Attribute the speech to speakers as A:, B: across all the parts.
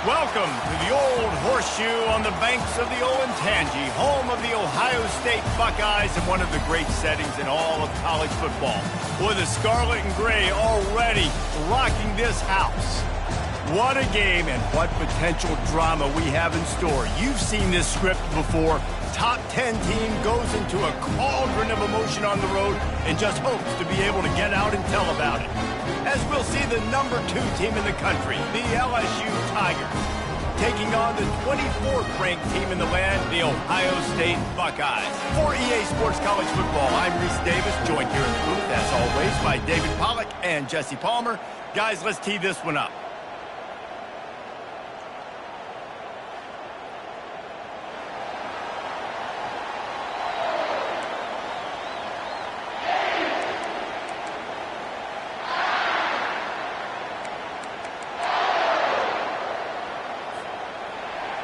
A: Welcome to the Old Horseshoe on the banks of the Olentangy, home of the Ohio State Buckeyes and one of the great settings in all of college football. With the scarlet and gray already rocking this house. What a game and what potential drama we have in store. You've seen this script before. Top 10 team goes into a cauldron of emotion on the road and just hopes to be able to get out and tell about it. As we'll see the number 2 team in the country, the Lsu Tigers, taking on the 24th ranked team in the land, the Ohio State Buckeyes. For EA Sports College Football, I'm Reese Davis, joined here in the booth, as always, by David Pollack and Jesse Palmer. Guys, let's tee this one up.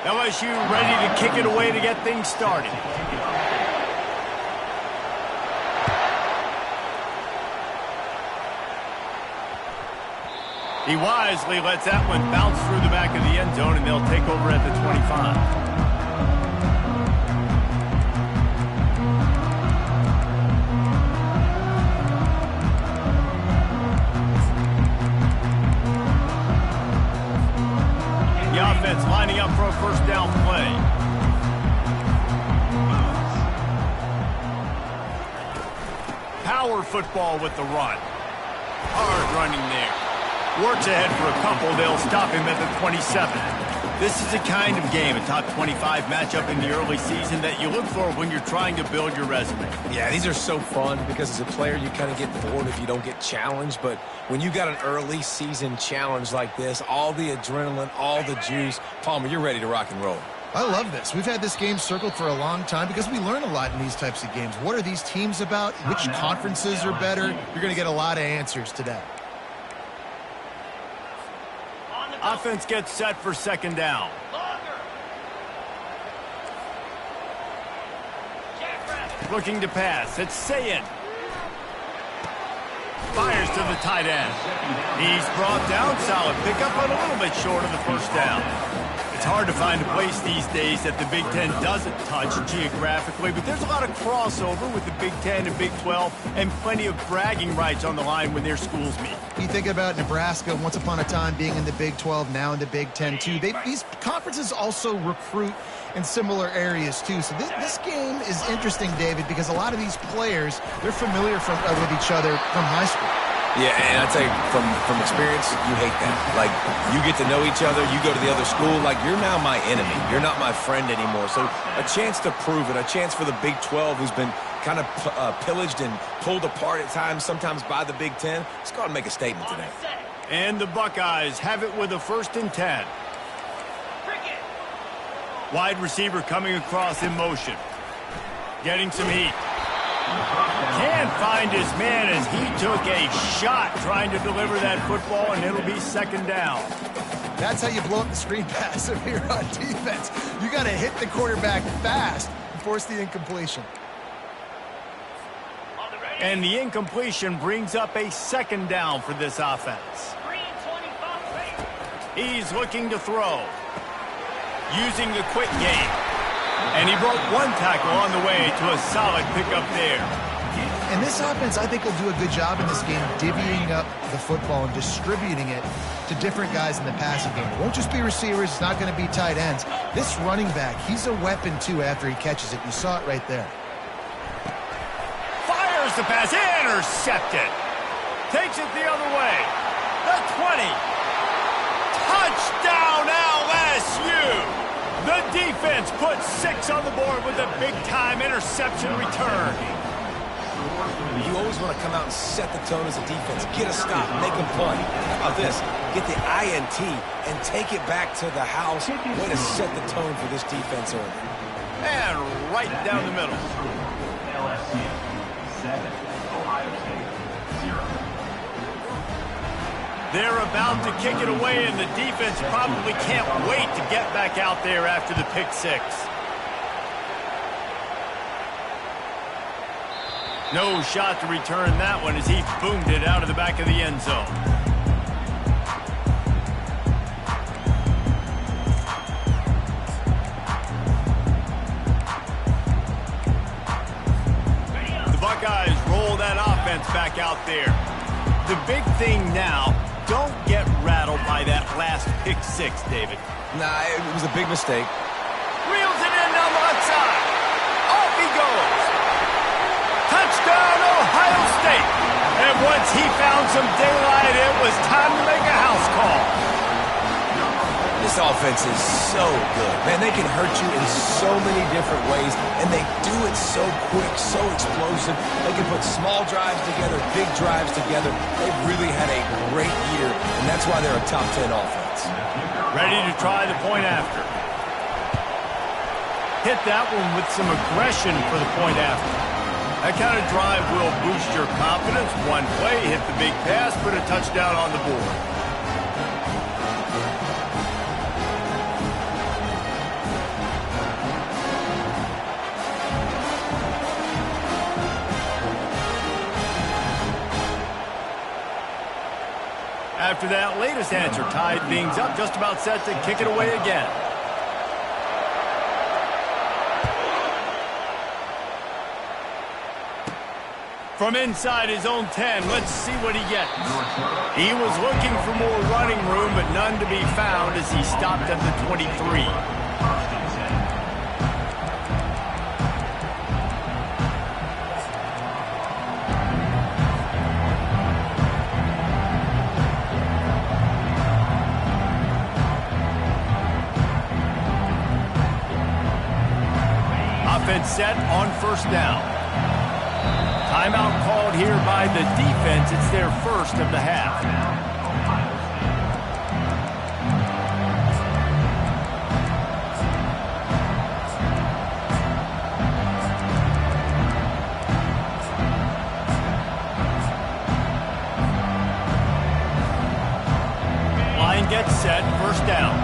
A: LSU ready to kick it away to get things started. He wisely lets that one bounce through the back of the end zone, and they'll take over at the 25. Offense lining up for a first down play. Power football with the run. Hard running there. Works ahead for a couple. They'll stop him at the 27. This is the kind of game, a top 25 matchup in the early season, that you look for when you're trying to build your resume.
B: Yeah, these are so fun because as a player, you kind of get bored if you don't get challenged. But when you got an early season challenge like this, all the adrenaline, all the juice, Palmer, you're ready to rock and roll.
C: I love this. We've had this game circled for a long time because we learn a lot in these types of games. What are these teams about? Which conferences are better? You're going to get a lot of answers today.
A: Offense gets set for second down. Looking to pass. It's Sayin. Fires to the tight end. He's brought down. Solid pickup, but a little bit short of the first down. It's hard to find a place these days that the Big Ten doesn't touch geographically, but there's a lot of crossover with the Big Ten and Big 12 and plenty of bragging rights on the line when their schools meet.
C: You think about Nebraska once upon a time being in the Big 12, now in the Big 10 too. These conferences also recruit in similar areas too. So this game is interesting, David, because a lot of these players, they're familiar with each other from high school.
B: Yeah, and I tell you, from experience, you hate that. Like, you get to know each other, you go to the other school, like, you're now my enemy. You're not my friend anymore. So a chance to prove it, a chance for the Big 12, who's been kind of pillaged and pulled apart at times, sometimes by the Big 10. Let's go out and make a statement today.
A: And the Buckeyes have it with a 1st and 10. Wide receiver coming across in motion. Getting some heat. Can't find his man as he took a shot trying to deliver that football, and it'll be second down.
C: That's how you blow up the screen pass if you're on defense. You got to hit the quarterback fast and force the incompletion.
A: And the incompletion brings up a second down for this offense. He's looking to throw. Using the quick game. And he broke one tackle on the way to a solid pickup there.
C: And this offense, I think, will do a good job in this game divvying up the football and distributing it to different guys in the passing game. It won't just be receivers. It's not going to be tight ends. This running back, he's a weapon, too, after he catches it. You saw it right there.
A: Fires the pass. Intercepted. Takes it the other way. The 20. Touchdown, LSU. The defense puts 6 on the board with a big-time interception return.
B: You always want to come out and set the tone as a defense. Get a stop, make them punt. How about this? Get the INT and take it back to the house. Way to set the tone for this defense early.
A: And right down the middle.
D: LSU 7, Ohio State 0.
A: They're about to kick it away, and the defense probably can't wait to get back out there after the pick 6. No shot to return that one as he boomed it out of the back of the end zone. defense back out there. The big thing now, don't get rattled by that last pick six, David.
B: Nah, it was a big mistake.
A: Reels it in on the left side. Off he goes. Touchdown, Ohio State. And once he found some daylight, it was time to make a house call.
B: This offense is so good. Man, they can hurt you in so many different ways, and they do it so quick, so explosive. They can put small drives together, big drives together. They've really had a great year, and that's why they're a top 10 offense.
A: Ready to try the point after. Hit that one with some aggression for the point after. That kind of drive will boost your confidence. One play, hit the big pass, put a touchdown on the board. After that latest answer tied things up, just about set to kick it away again. From inside his own 10, let's see what he gets. He was looking for more running room, but none to be found as he stopped at the 23. Offense set on first down. Timeout called here by the defense. It's their first of the half. Line gets set, first down.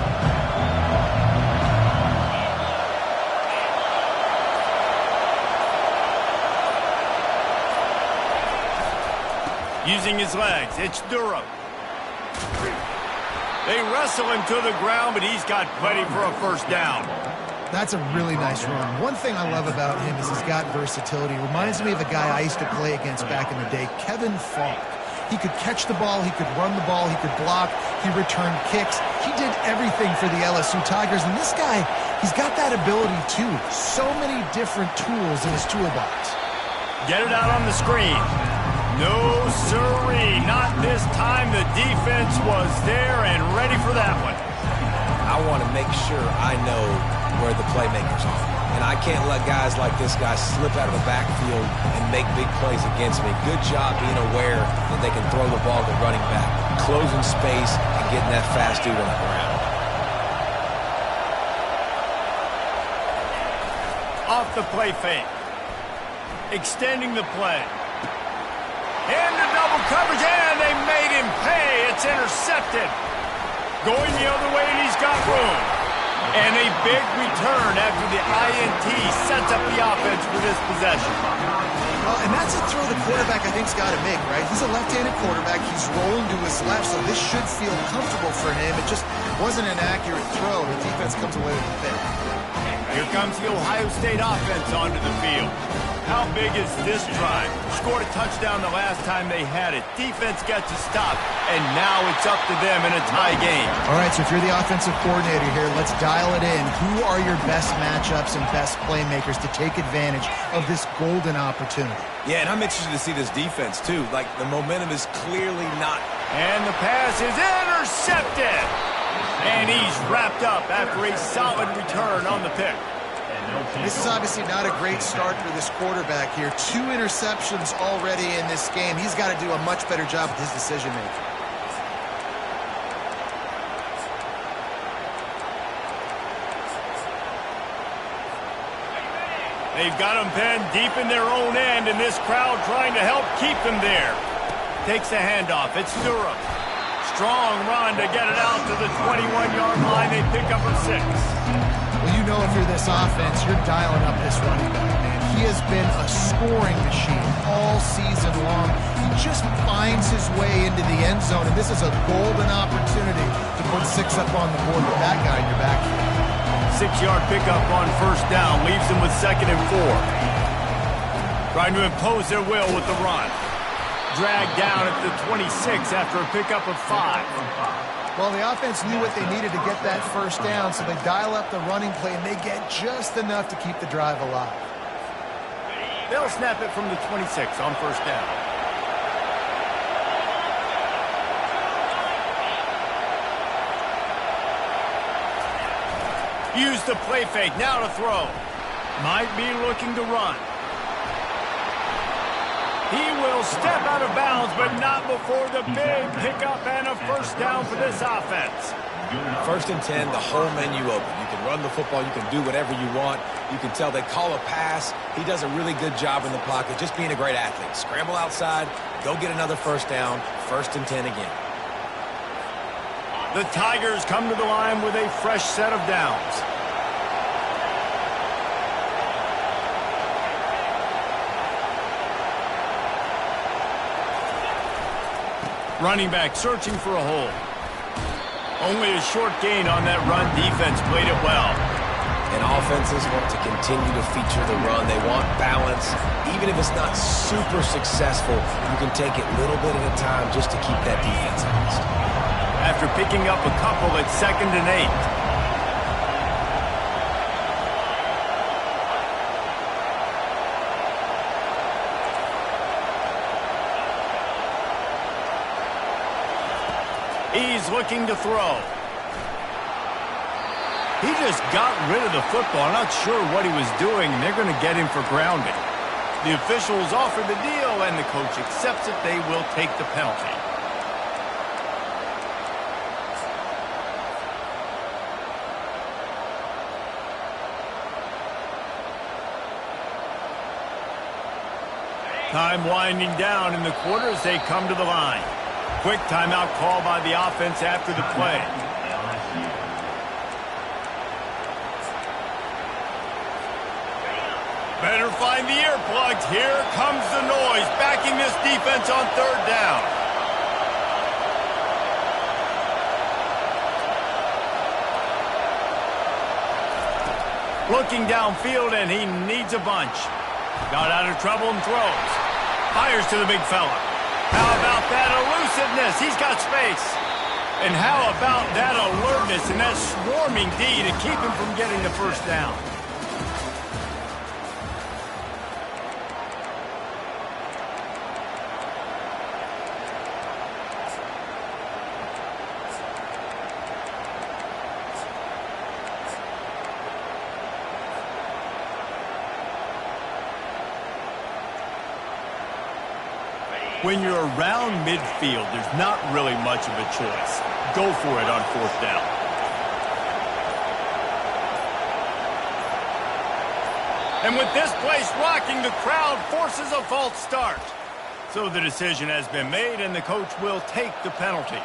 A: Using his legs, it's Durham. They wrestle him to the ground, but he's got plenty for a first down.
C: That's a really nice run. One thing I love about him is he's got versatility. Reminds me of a guy I used to play against back in the day, Kevin Falk. He could catch the ball, he could run the ball, he could block, he returned kicks. He did everything for the Lsu Tigers, and this guy, he's got that ability too. So many different tools in his toolbox.
A: Get it out on the screen. No, sirree, not this time. The defense was there and ready for that one.
B: I want to make sure I know where the playmakers are. And I can't let guys like this guy slip out of the backfield and make big plays against me. Good job being aware that they can throw the ball to running back, closing space, and getting that fast dude on the ground.
A: Off the play fake. Extending the play. Into double coverage, and they made him pay. It's intercepted. Going the other way, and he's got room. And a big return after the INT sets up the offense for this possession.
C: Well, and that's a throw the quarterback I think's got to make, right? He's a left-handed quarterback. He's rolling to his left, so this should feel comfortable for him. It just wasn't an accurate throw. The defense comes away with the pick.
A: Here comes the Ohio State offense onto the field. How big is this drive? Scored a touchdown the last time they had it. Defense gets a stop, and now it's up to them in a tie game.
C: All right, so if you're the offensive coordinator here, let's dial it in. Who are your best matchups and best playmakers to take advantage of this golden opportunity?
B: Yeah, and I'm interested to see this defense, too. Like, the momentum is clearly not.
A: And the pass is intercepted. And he's wrapped up after a solid return on the pick.
C: This is obviously not a great start for this quarterback here. 2 interceptions already in this game. He's got to do a much better job with his decision-making.
A: They've got them pinned deep in their own end, and this crowd trying to help keep them there. Takes a handoff. It's Durham. Strong run to get it out to the 21-yard line. They pick up a 6.
C: Well, you know if you're this offense, you're dialing up this running back, man. He has been a scoring machine all season long. He just finds his way into the end zone, and this is a golden opportunity to put 6 up on the board with that guy in your back.
A: 6-yard pickup on first down. Leaves them with 2nd and 4. Trying to impose their will with the run. dragged down at the 26 after a pickup of 5.
C: Well, the offense knew what they needed to get that first down, so they dial up the running play, and they get just enough to keep the drive alive.
A: They'll snap it from the 26 on first down. Use the play fake, now to throw. Might be looking to run. He will step out of bounds, but not before the big pickup and a first down for this offense.
B: 1st and 10, the whole menu open. You can run the football, you can do whatever you want. You can tell they call a pass. He does a really good job in the pocket, just being a great athlete. Scramble outside, go get another first down, 1st and 10 again.
A: The Tigers come to the line with a fresh set of downs. Running back searching for a hole. Only a short gain on that run. Defense played it well.
B: And offenses want to continue to feature the run. They want balance. Even if it's not super successful, you can take it little bit at a time just to keep that defense honest.
A: After picking up a couple at 2nd and 8. He's looking to throw. He just got rid of the football. I'm not sure what he was doing. They're going to get him for grounding. The officials offer the deal, and the coach accepts it. They will take the penalty. Time winding down in the quarter as they come to the line. Quick timeout call by the offense after the play. Better find the earplugs. Here comes the noise, backing this defense on 3rd down. Looking downfield, and he needs a bunch. Got out of trouble and throws. Fires to the big fella. How about that elusiveness? He's got space. And how about that alertness and that swarming D to keep him from getting the first down? When you're around midfield, there's not really much of a choice. Go for it on 4th down. And with this place rocking, the crowd forces a false start. So the decision has been made, and the coach will take the penalty.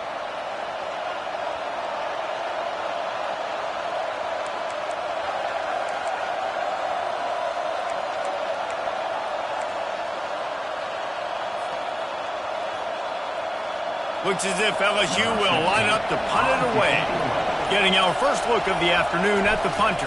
A: Looks as if LSU will line up to punt it away. Getting our first look of the afternoon at the punter.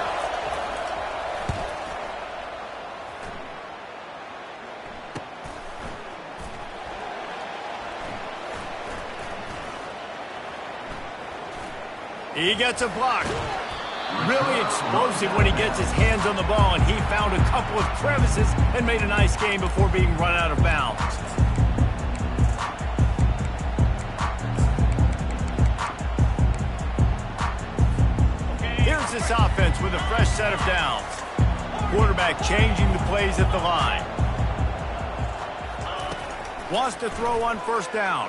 A: He gets a block. Really explosive when he gets his hands on the ball, and he found a couple of crevices and made a nice game before being run out of bounds. Here's this offense with a fresh set of downs. Quarterback changing the plays at the line. Wants to throw on 1st down.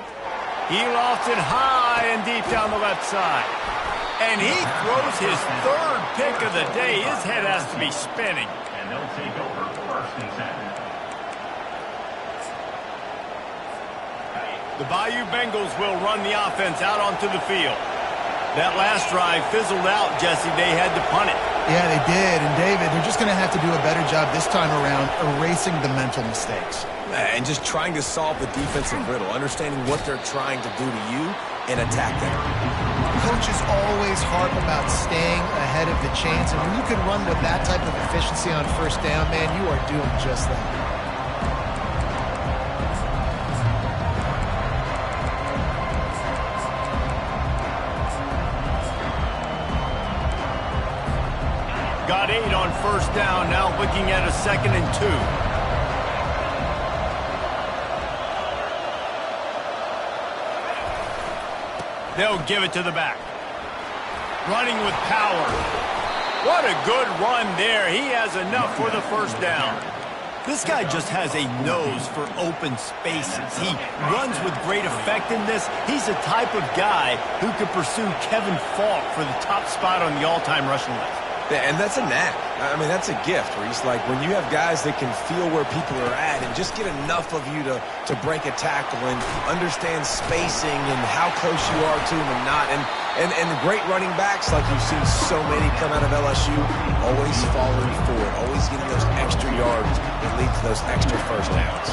A: He lofts it high and deep down the left side. And he throws his 3rd pick of the day. His head has to be spinning.
D: And they'll take over 1st and 10.
A: The BយុBengals will run the offense out onto the field. That last drive fizzled out, Jesse. They had to punt it.
C: Yeah, they did. And, David, they're just going to have to do a better job this time around erasing the mental mistakes.
B: And just trying to solve the defensive riddle, understanding what they're trying to do to you and attack them.
C: Coaches always harp about staying ahead of the chance, and when you can run with that type of efficiency on 1st down, man, you are doing just that.
A: got 8 on first down, now looking at a 2nd and 2. They'll give it to the back. Running with power. What a good run there. He has enough for the first down. This guy just has a nose for open spaces. He runs with great effectiveness. He's the type of guy who could pursue Kevin Falk for the top spot on the all-time rushing list.
B: Yeah, and that's a knack. I mean, that's a gift, Reese. Like, when you have guys that can feel where people are at and just get enough of you to break a tackle and understand spacing and how close you are to them and not. And great running backs, like you've seen so many come out of LSU, always falling forward, always getting those extra yards that lead to those extra first downs.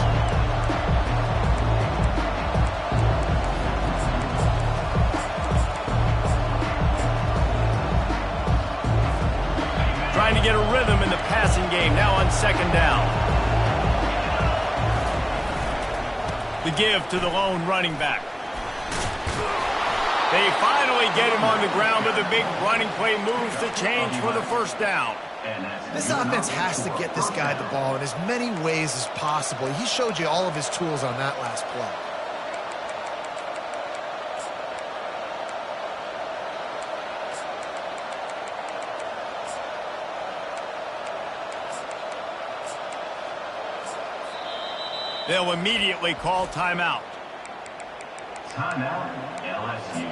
A: Trying to get a rhythm in the passing game, now on 2nd down. The give to the lone running back. They finally get him on the ground with a big running play, moves the change for the first down.
C: This offense has to get this guy the ball in as many ways as possible. He showed you all of his tools on that last play.
A: They'll immediately call timeout.
D: Timeout, LSU.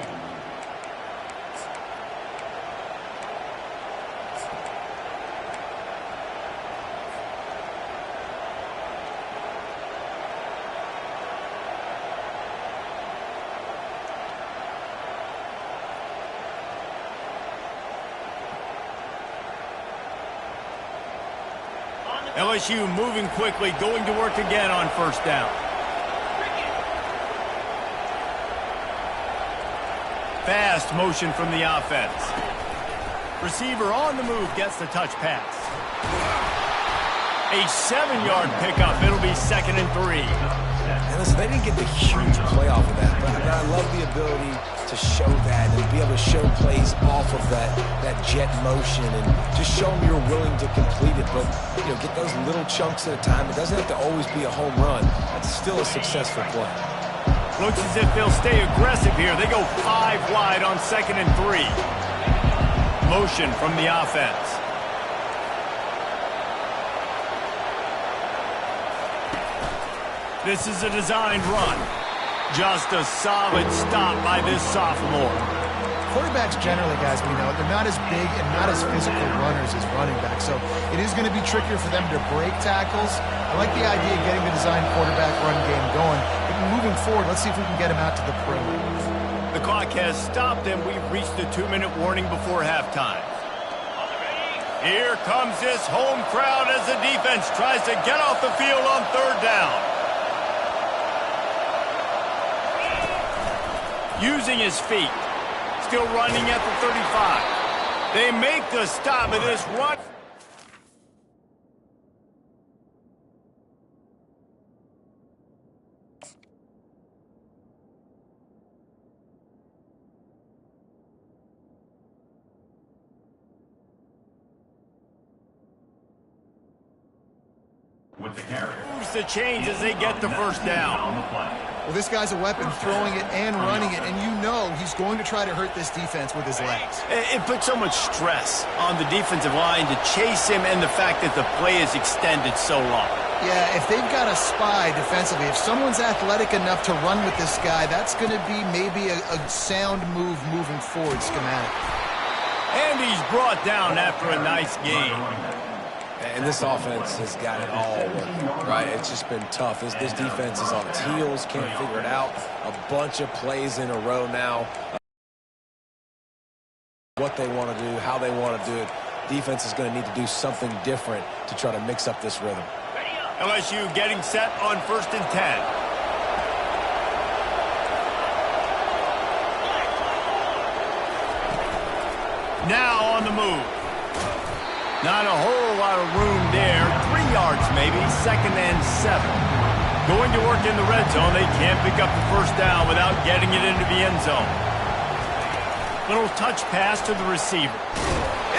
A: LSU moving quickly, going to work again on first down. Fast motion from the offense. Receiver on the move gets the touch pass. A 7-yard pickup. It'll be 2nd and 3.
B: And listen, they didn't get the huge play off of that, but I love the ability to show that and be able to show plays off of that jet motion and just show them you're willing to complete it, but get those little chunks at a time. It doesn't have to always be a home run. That's still a successful play.
A: Looks as if they'll stay aggressive here. They go 5 wide on 2nd and 3. Motion from the offense. This is a designed run. Just a solid stop by this sophomore.
C: Quarterbacks generally, guys, we know, they're not as big and not as physical runners as running backs, so it is going to be trickier for them to break tackles. I like the idea of getting the designed quarterback run game going, but moving forward, let's see if we can get him out to the perimeter.
A: The clock has stopped, and we've reached the 2-minute warning before halftime. Here comes this home crowd as the defense tries to get off the field on 3rd down. Using his feet. Still running at the 35. They make the stop of this run.
D: With the carry.
A: Moves the change as they get the first down.
C: Well, this guy's a weapon, throwing it and running it, and he's going to try to hurt this defense with his legs.
A: It puts so much stress on the defensive line to chase him, and the fact that the play is extended so long.
C: Yeah, if they've got a spy defensively, if someone's athletic enough to run with this guy, that's going to be maybe a sound move moving forward schematically.
A: And he's brought down after a nice game.
B: And this offense has got it all working, right? It's just been tough. This defense is on its heels, can't figure it out. A bunch of plays in a row now. What they want to do, how they want to do it. Defense is going to need to do something different to try to mix up this rhythm.
A: LSU getting set on 1st and 10. Now on the move. Not a whole lot of room there. 3 yards maybe. 2nd and 7. Going to work in the red zone. They can't pick up the first down without getting it into the end zone. Little touch pass to the receiver.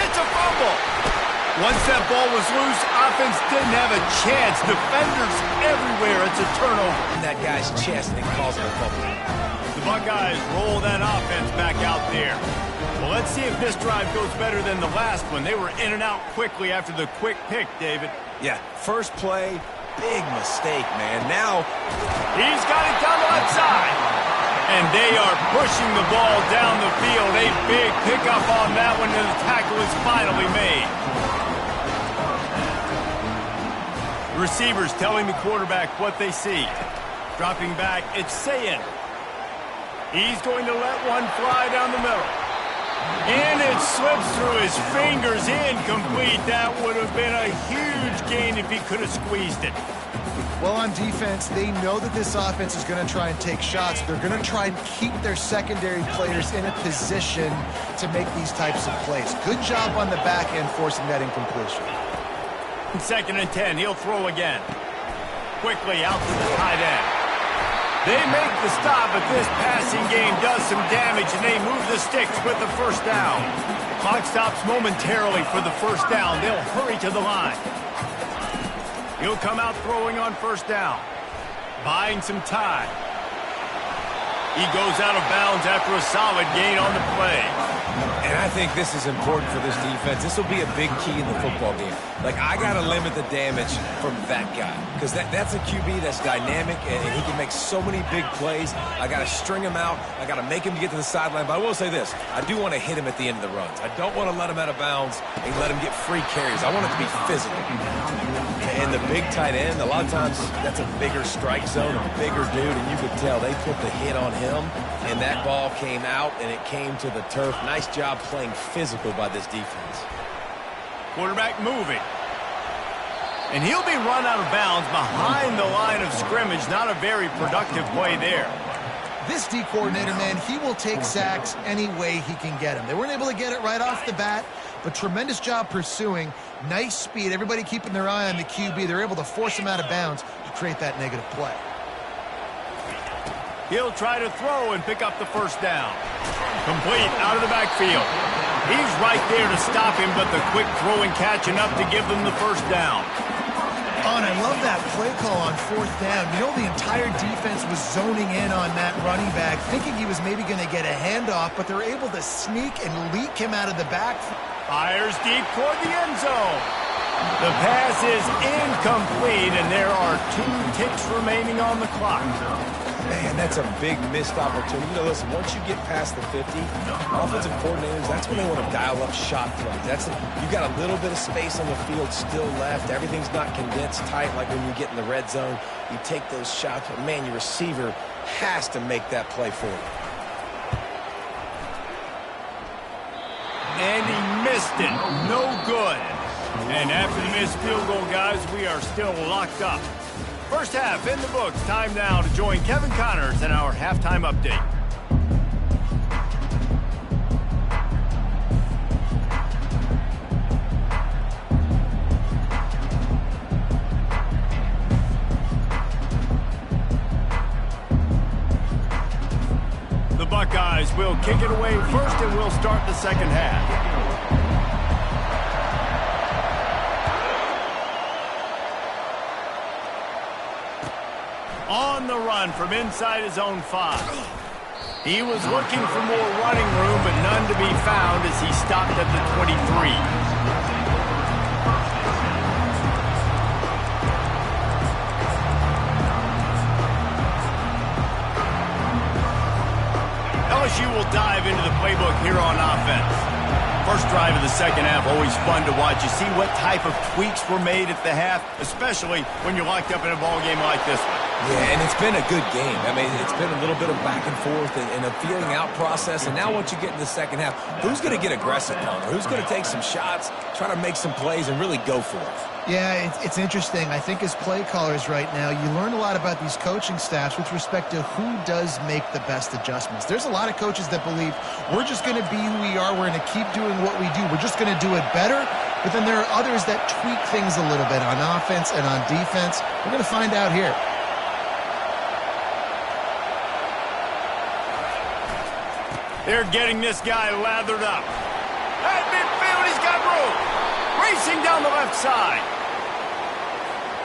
A: It's a fumble. Once that ball was loose, offense didn't have a chance. Defenders everywhere. It's a turnover.
B: In that guy's chest, and he calls it a fumble.
A: The Buckeyes roll that offense back out there. Well, let's see if this drive goes better than the last one. They were in and out quickly after the quick pick, David.
B: Yeah, first play, big mistake, man. Now,
A: he's got it down the left side. And they are pushing the ball down the field. A big pickup on that one, and the tackle is finally made. The receivers telling the quarterback what they see. Dropping back, it's Sayin. He's going to let one fly down the middle. And it slips through his fingers, incomplete. That would have been a huge gain if he could have squeezed it.
C: Well, on defense, they know that this offense is going to try and take shots. They're going to try and keep their secondary players in a position to make these types of plays. Good job on the back end forcing that incompletion.
A: 2nd and 10, he'll throw again. Quickly out to the tight end. They make the stop, but this passing game does some damage, and they move the sticks with the first down. Clock stops momentarily for the first down. They'll hurry to the line. He'll come out throwing on first down. Buying some time. He goes out of bounds after a solid gain on the play.
B: and I think this is important for this defense. This will be a big key in the football game. Like, I got to limit the damage from that guy because that's a QB that's dynamic, and he can make so many big plays. I got to string him out. I got to make him get to the sideline. But I will say this. I do want to hit him at the end of the runs. I don't want to let him out of bounds and let him get free carries. I want it to be physical. And the big tight end, a lot of times that's a bigger strike zone, a bigger dude, and you could tell they put the hit on him, and that ball came out, and it came to the turf. Nice job playing physical by this defense.
A: Quarterback moving. And he'll be run out of bounds behind the line of scrimmage. Not a very productive play there.
C: This D coordinator, man, he will take sacks any way he can get them. They weren't able to get it right off the bat, but tremendous job pursuing. Nice speed. Everybody keeping their eye on the QB. They're able to force him out of bounds to create that negative play.
A: He'll try to throw and pick up the first down. Complete out of the backfield. He's right there to stop him, but the quick throw and catch enough to give them the first down.
C: Oh, and I love that play call on fourth down. You know, the entire defense was zoning in on that running back, thinking he was maybe going to get a handoff, but they're able to sneak and leak him out of the back.
A: Fires deep toward the end zone. The pass is incomplete, and there are 2 ticks remaining on the clock.
B: Man, that's a big missed opportunity. You know, listen, once you get past the 50, offensive coordinators, that's when they want to dial up shot plays. You got a little bit of space on the field still left. Everything's not condensed tight like when you get in the red zone. You take those shots, but man, your receiver has to make that play for you.
A: And he missed it. No good. And after the missed field goal, guys, we are still locked up. First half in the books. Time now to join Kevin Connors in our halftime update. The Buckeyes will kick it away first, and we'll start the second half. On the run from inside his own 5. He was looking for more running room, but none to be found as he stopped at the 23. LSU will dive into the playbook here on offense. First drive of the second half, always fun to watch. You see what type of tweaks were made at the half, especially when you're locked up in a ball game like this one.
B: Yeah, and it's been a good game. I mean, it's been a little bit of back and forth and a feeling out process. And now once you get in the second half, who's going to get aggressive, Connor? Who's going to take some shots, try to make some plays, and really go for it?
C: Yeah, it's interesting. I think as play callers right now, you learn a lot about these coaching staffs with respect to who does make the best adjustments. There's a lot of coaches that believe we're just going to be who we are. We're going to keep doing what we do. We're just going to do it better. But then there are others that tweak things a little bit on offense and on defense. We're going to find out here.
A: They're getting this guy lathered up. At midfield, he's got room. racing down the left side.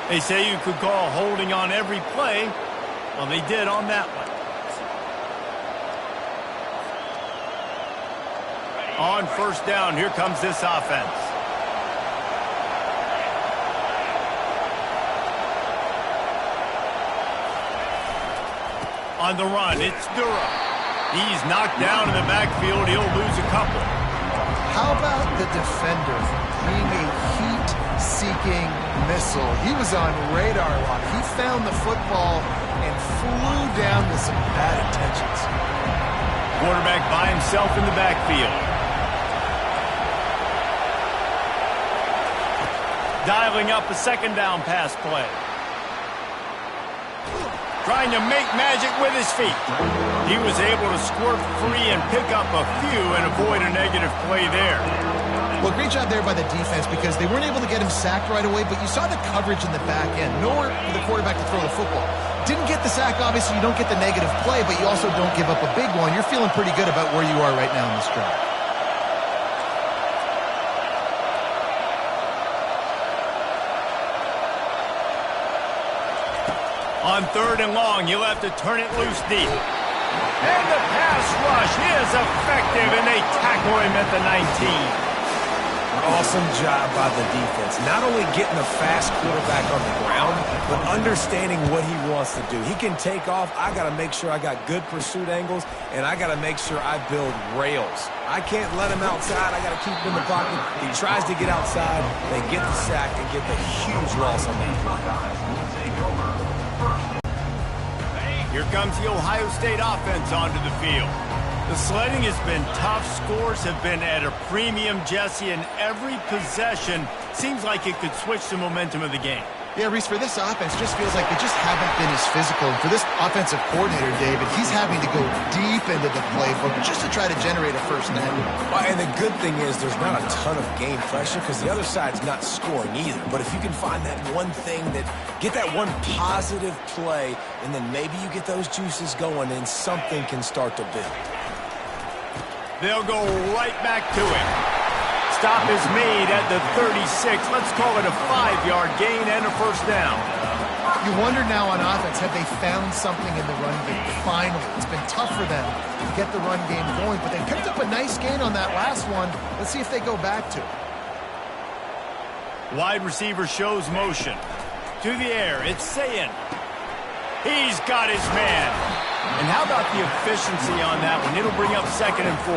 A: They say you could call holding on every play. Well, they did on that one. On first down, here comes this offense. On the run, it's Durham. He's knocked down in the backfield. He'll lose a couple.
C: How about the defender being a heat-seeking missile? He was on radar lock. He found the football and flew down with some bad intentions.
A: Quarterback by himself in the backfield. Dialing up a second down pass play. Trying to make magic with his feet. He was able to squirt free and pick up a few and avoid a negative play there.
C: Well, great job there by the defense because they weren't able to get him sacked right away, but you saw the coverage in the back end. Nowhere for the quarterback to throw the football. Didn't get the sack, obviously you don't get the negative play, but you also don't give up a big one. You're feeling pretty good about where you are right now in this drive.
A: On third and long, you'll have to turn it loose deep. And the pass rush is effective, and they tackle him at the 19.
B: Awesome job by the defense. Not only getting a fast quarterback on the ground, but understanding what he wants to do. He can take off. I got to make sure I got good pursuit angles, and I got to make sure I build rails. I can't let him outside. I got to keep him in the pocket. He tries to get outside. They get the sack and get the huge loss on that play.
A: Here comes the Ohio State offense onto the field. The sledding has been tough. Scores have been at a premium, Jesse, and every possession seems like it could switch the momentum of the game.
C: Yeah, Reese, for this offense, just feels like they just haven't been as physical. And for this offensive coordinator, David, he's having to go deep into the playbook just to try to generate a first down.
B: Well, and the good thing is there's not a ton of game pressure because the other side's not scoring either. But if you can find that one thing get that one positive play, and then maybe you get those juices going and something can start to build.
A: They'll go right back to it. Stop is made at the 36. Let's call it a 5-yard gain and a first down.
C: You wonder now on offense, have they found something in the run game? Finally, it's been tough for them to get the run game going, but they picked up a nice gain on that last one. Let's see if they go back to it.
A: Wide receiver shows motion. To the air, it's Sayin. He's got his man. And how about the efficiency on that one? It'll bring up 2nd and 4.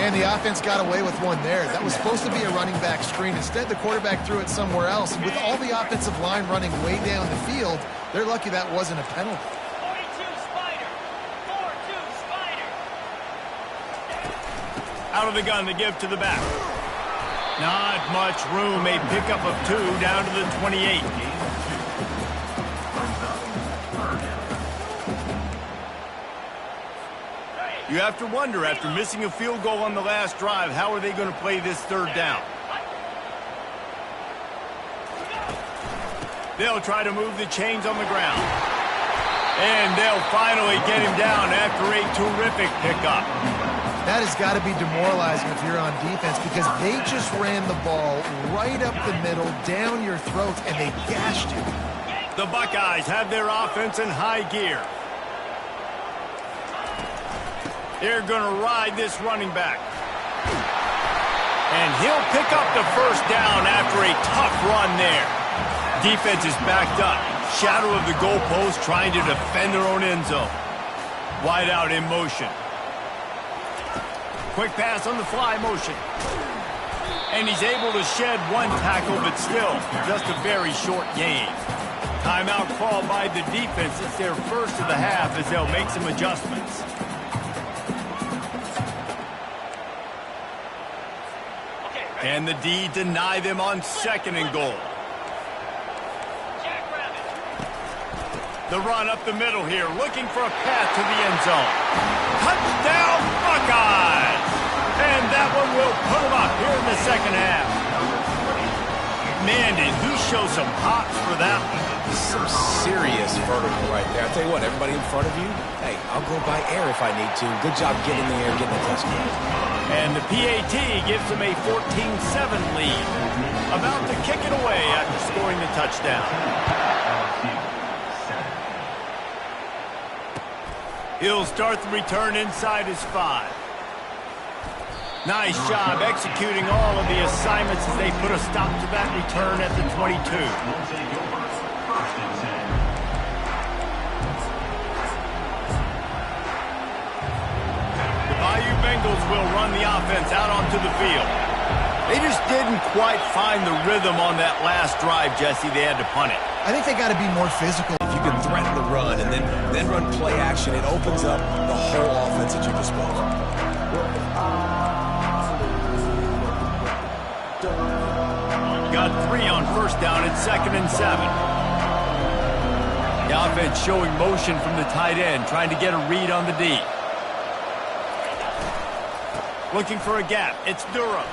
C: And the offense got away with one there. That was supposed to be a running back screen. Instead, the quarterback threw it somewhere else. And with all the offensive line running way down the field, they're lucky that wasn't a penalty.
E: 42 Spider. 4-2 Spider.
A: Out of the gun to give to the back. Not much room. A pickup of 2 down to the 28. You have to wonder, after missing a field goal on the last drive, how are they going to play this third down? They'll try to move the chains on the ground. And they'll finally get him down after a terrific pickup.
C: That has got to be demoralizing if you're on defense because they just ran the ball right up the middle, down your throat, and they gashed you.
A: The Buckeyes have their offense in high gear. They're going to ride this running back. And he'll pick up the first down after a tough run there. Defense is backed up. Shadow of the goalpost trying to defend their own end zone. Wide out in motion. Quick pass on the fly motion. And he's able to shed one tackle, but still just a very short gain. Timeout called by the defense. It's their first of the half as they'll make some adjustments. And the D deny them on 2nd and goal. The run up the middle here, looking for a path to the end zone. Touchdown, Buckeyes! And that one will put them up here in the second half. Man, did he show some hops for that one.
B: Some serious vertical right there. I tell you what, everybody in front of you, hey, I'll go by air if I need to. Good job getting in the air, getting a touchdown.
A: And the PAT gives them a 14-7 lead. About to kick it away after scoring the touchdown. He'll start the return inside his 5. Nice job executing all of the assignments as they put a stop to that return at the 22. The BãYÜ Bengals will run the offense out onto the field. They just didn't quite find the rhythm on that last drive, Jesse. They had to punt it.
C: I think they got to be more physical.
B: If you can threaten the run and then run play action, it opens up the whole offense at your disposal.
A: Got 3 on first down at 2nd and 7. The offense showing motion from the tight end, trying to get a read on the D. Looking for a gap. It's Durham.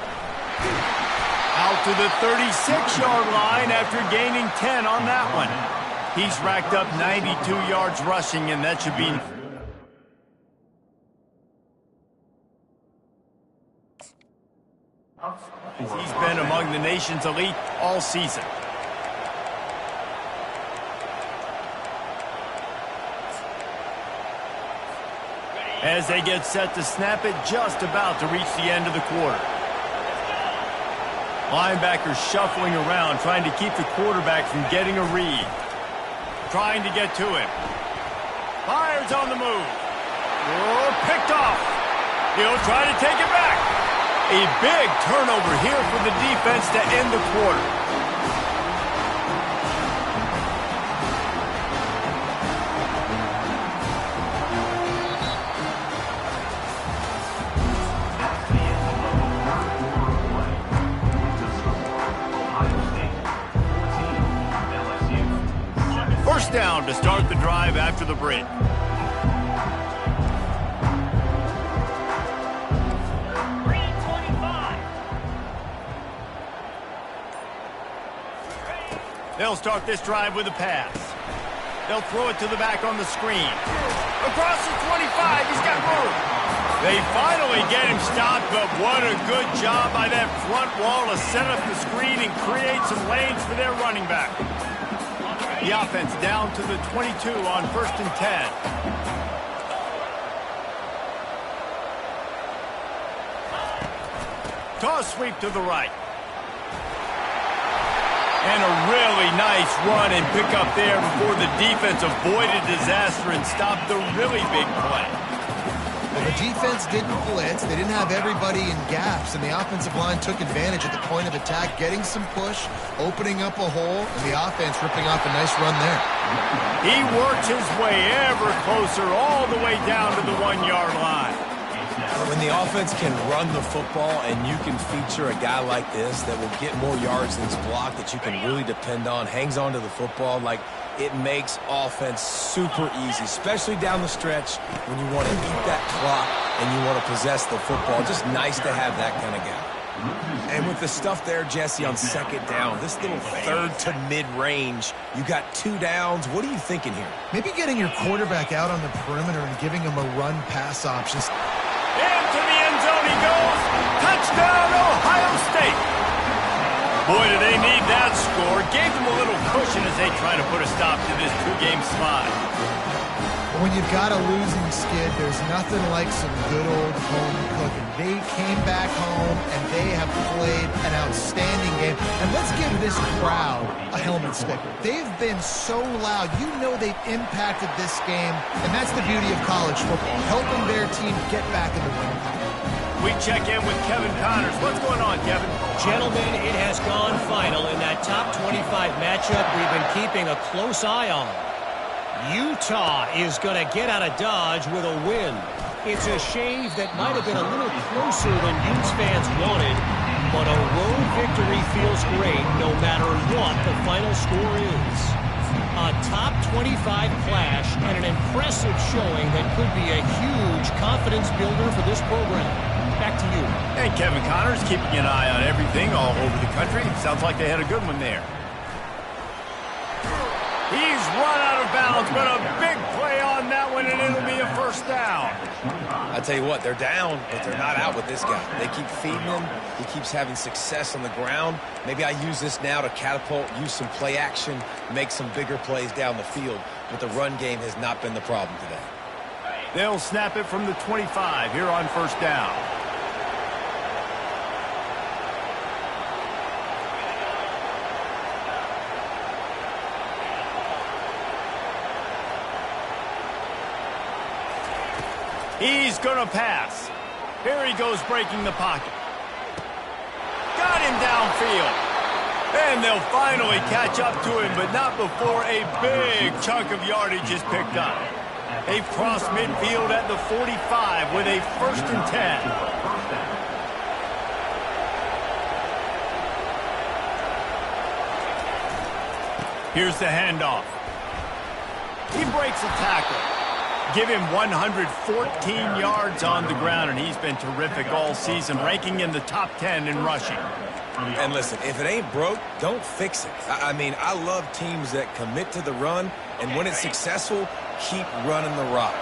A: Out to the 36-yard line after gaining 10 on that one. He's racked up 92 yards rushing, and that should be... He's been among the nation's elite all season. As they get set to snap it, just about to reach the end of the quarter. Linebackers shuffling around, trying to keep the quarterback from getting a read. Trying to get to him. Fires on the move. Oh, picked off. He'll try to take it back. A big turnover here for the defense to end the quarter. First down to start the drive after the break. They'll start this drive with a pass. They'll throw it to the back on the screen. Across the 25, he's got room. They finally get him stopped, but what a good job by that front wall to set up the screen and create some lanes for their running back. The offense down to the 22 on 1st and 10. Toss sweep to the right. And a really nice run and pick up there before the defense avoided disaster and stopped the really big play.
C: Well, the defense didn't blitz. They didn't have everybody in gaps, and the offensive line took advantage at the point of attack, getting some push, opening up a hole, and the offense ripping off a nice run there.
A: He works his way ever closer all the way down to the 1-yard line.
B: When the offense can run the football and you can feature a guy like this that will get more yards than his block that you can really depend on, hangs on to the football, like it makes offense super easy, especially down the stretch when you want to eat that clock and you want to possess the football. Just nice to have that kind of guy. And with the stuff there, Jesse, on 2nd down, this little 3rd to mid-range, you got 2 downs. What are you thinking here?
C: Maybe getting your quarterback out on the perimeter and giving him a run-pass option.
A: Into the end zone he goes. Touchdown, Ohio State. Boy, do they need that score. Gave them a little cushion as they try to put a stop to this 2-game slide.
C: When you've got a losing skid, there's nothing like some good old home cooking. They came back home, and they have played an outstanding game. And let's give this crowd a helmet sticker. They've been so loud. You know they've impacted this game, and that's the beauty of college football, helping their team get back in the winning column.
A: We check in with Kevin Connors. What's going on, Kevin?
F: Gentlemen, it has gone final in that top 25 matchup we've been keeping a close eye on. Utah is going to get out of Dodge with a win. It's a shave that might have been a little closer than Utes fans wanted, but a road victory feels great no matter what the final score is. A top 25 clash and an impressive impressive showing that could be a huge confidence builder for this program. Back to you.
A: And Kevin Connors keeping an eye on everything all over the country. Sounds like they had a good one there. He's run out of bounds, but a big play on that one, and it'll be a first down.
B: I tell you what, they're down, but they're not out with this guy. They keep feeding him. He keeps having success on the ground. Maybe I use this now to catapult, use some play action, make some bigger plays down the field. But the run game has not been the problem today.
A: They'll snap it from the 25 here on first down. He's going to pass. Here he goes breaking the pocket. Got him downfield. And they'll finally catch up to him, but not before a big chunk of yardage is picked up. They've crossed midfield at the 45 with a 1st and 10. Here's the handoff. He breaks a tackle. Give him 114 yards on the ground, and he's been terrific all season, ranking in the top 10 in rushing.
B: And listen, if it ain't broke, don't fix it. I mean, I love teams that commit to the run, and when it's successful, keep running the rock.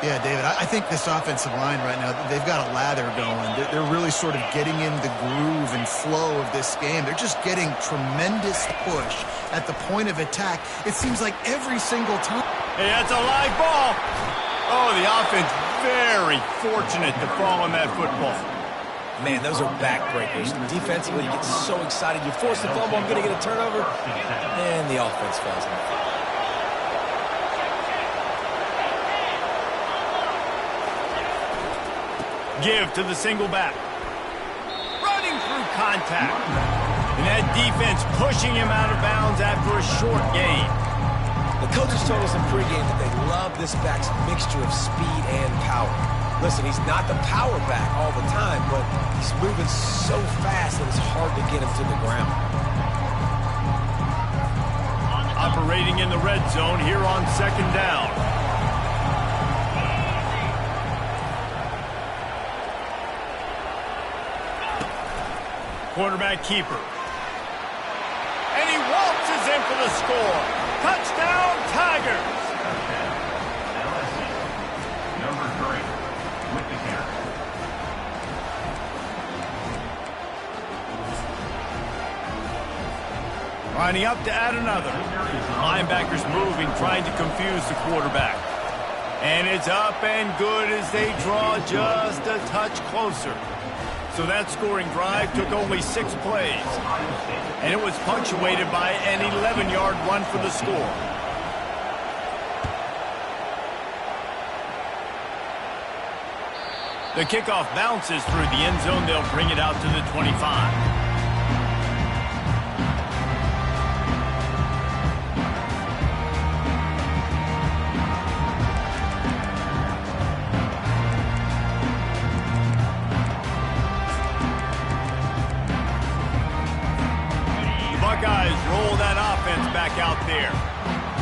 C: Yeah, David, I think this offensive line right now, they've got a lather going. They're really sort of getting in the groove and flow of this game. They're just getting tremendous push at the point of attack. It seems like every single time.
A: Hey, that's a live ball. Oh, the offense very fortunate to fall on that football.
B: Man, those are backbreakers. Defensively, you get so excited. You force the fumble, I'm going to get a turnover, and the offense falls on it.
A: Give to the single back. Running through contact. And that defense pushing him out of bounds after a short gain.
B: The coaches told us in pregame that they love this back's mixture of speed and power. Listen, he's not the power back all the time, but he's moving so fast that it's hard to get him to the ground.
A: Operating in the red zone here on 2nd down. Quarterback keeper. And he waltzes in for the score. Touchdown, Tigers!
D: Number 3, with the carry.
A: Lining up to add another. Linebackers moving, trying to confuse the quarterback. And it's up and good as they draw just a touch closer. So that scoring drive took only 6 plays. And it was punctuated by an 11-yard run for the score. The kickoff bounces through the end zone. They'll bring it out to the 25. Buckeyes roll that offense back out there.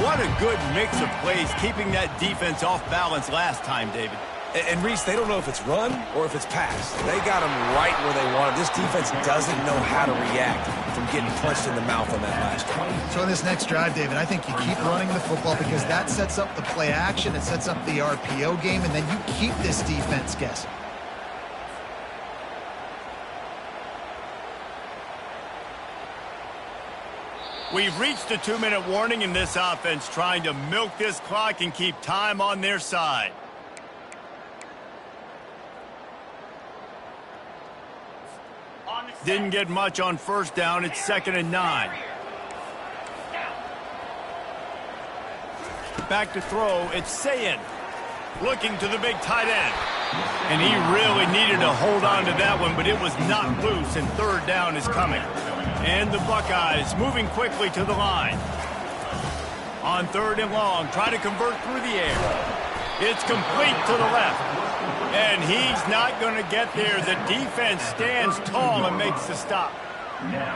A: What a good mix of plays, keeping that defense off balance last time, David.
B: And Reese, they don't know if it's run or if it's pass. They got them right where they want it. This defense doesn't know how to react from getting punched in the mouth on that last drive.
C: So in this next drive, David, I think you keep running the football because that sets up the play action, it sets up the RPO game, and then you keep this defense guessing.
A: We've reached the 2-minute warning in this offense, trying to milk this clock and keep time on their side. Didn't get much on first down. It's 2nd and 9. Back to throw. It's Sayin looking to the big tight end. And he really needed to hold on to that one, but it was not loose, and 3rd down is coming. And the Buckeyes moving quickly to the line. On 3rd and long, try to convert through the air. It's complete to the left. And he's not going to get there. The defense stands tall and makes the stop.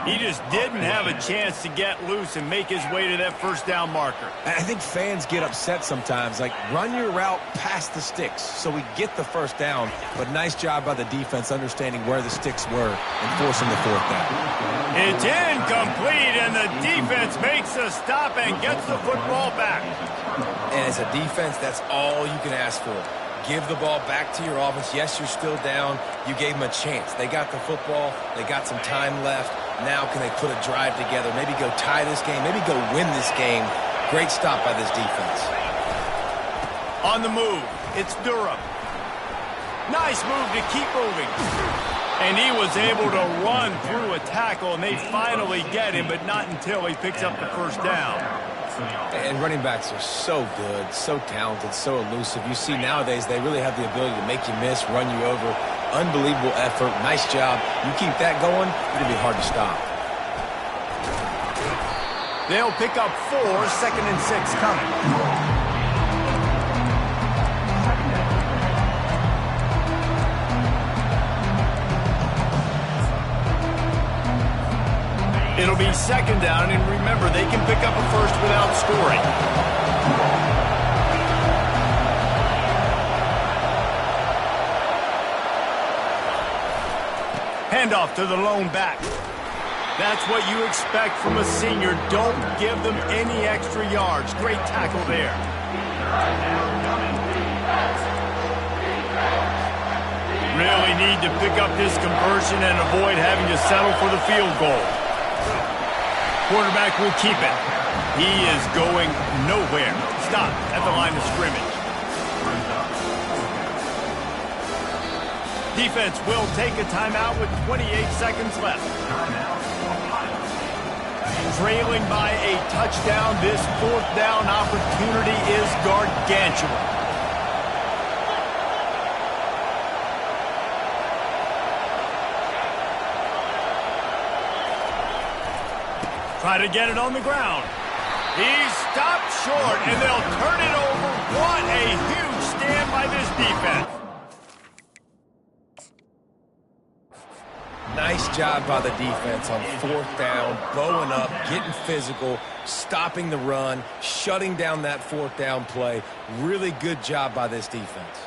A: He just didn't have a chance to get loose and make his way to that first down marker.
B: I think fans get upset sometimes. Like, run your route past the sticks so we get the first down. But nice job by the defense understanding where the sticks were and forcing the fourth down.
A: It's incomplete, and the defense makes a stop and gets the football back.
B: And as a defense, that's all you can ask for. Give the ball back to your offense. Yes, you're still down. You gave them a chance. They got the football. They got some time left. Now can they put a drive together? Maybe go tie this game. Maybe go win this game. Great stop by this defense.
A: On the move, it's Durham. Nice move to keep moving. And he was able to run through a tackle, and they finally get him, but not until he picks up the first down.
B: And running backs are so good, so talented, so elusive. You see nowadays they really have the ability to make you miss, run you over. Unbelievable effort. Nice job. You keep that going, it'll be hard to stop.
A: They'll pick up 4, 2nd and 6 coming. It'll be 2nd down, and remember, they can pick up a first without scoring. Handoff to the lone back. That's what you expect from a senior. Don't give them any extra yards. Great tackle there. Really need to pick up this conversion and avoid having to settle for the field goal. Quarterback will keep it. He is going nowhere. Stop at the line of scrimmage. Defense will take a timeout with 28 seconds left. Trailing by a touchdown, this 4th down opportunity is gargantuan. Try to get it on the ground. He's stopped short, and they'll turn it over. What a huge stand by this defense.
B: Nice job by the defense on 4th down, bowing up, getting physical, stopping the run, shutting down that 4th down play. Really good job by this defense.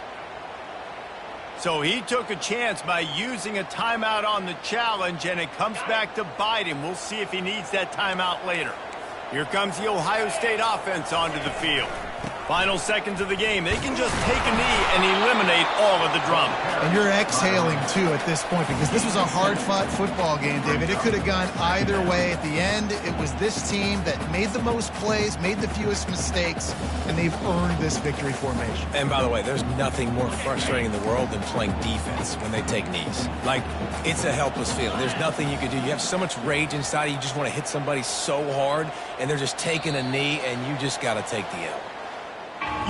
A: So he took a chance by using a timeout on the challenge, and it comes back to bite him. We'll see if he needs that timeout later. Here comes the Ohio State offense onto the field. Final seconds of the game. They can just take a knee and eliminate all of the drama.
C: And you're exhaling, too, at this point, because this was a hard-fought football game, David. It could have gone either way. At the end, it was this team that made the most plays, made the fewest mistakes, and they've earned this victory formation.
B: And by the way, there's nothing more frustrating in the world than playing defense when they take knees. Like, it's a helpless feeling. There's nothing you can do. You have so much rage inside. You just want to hit somebody so hard, and they're just taking a knee, and you just got to take the L.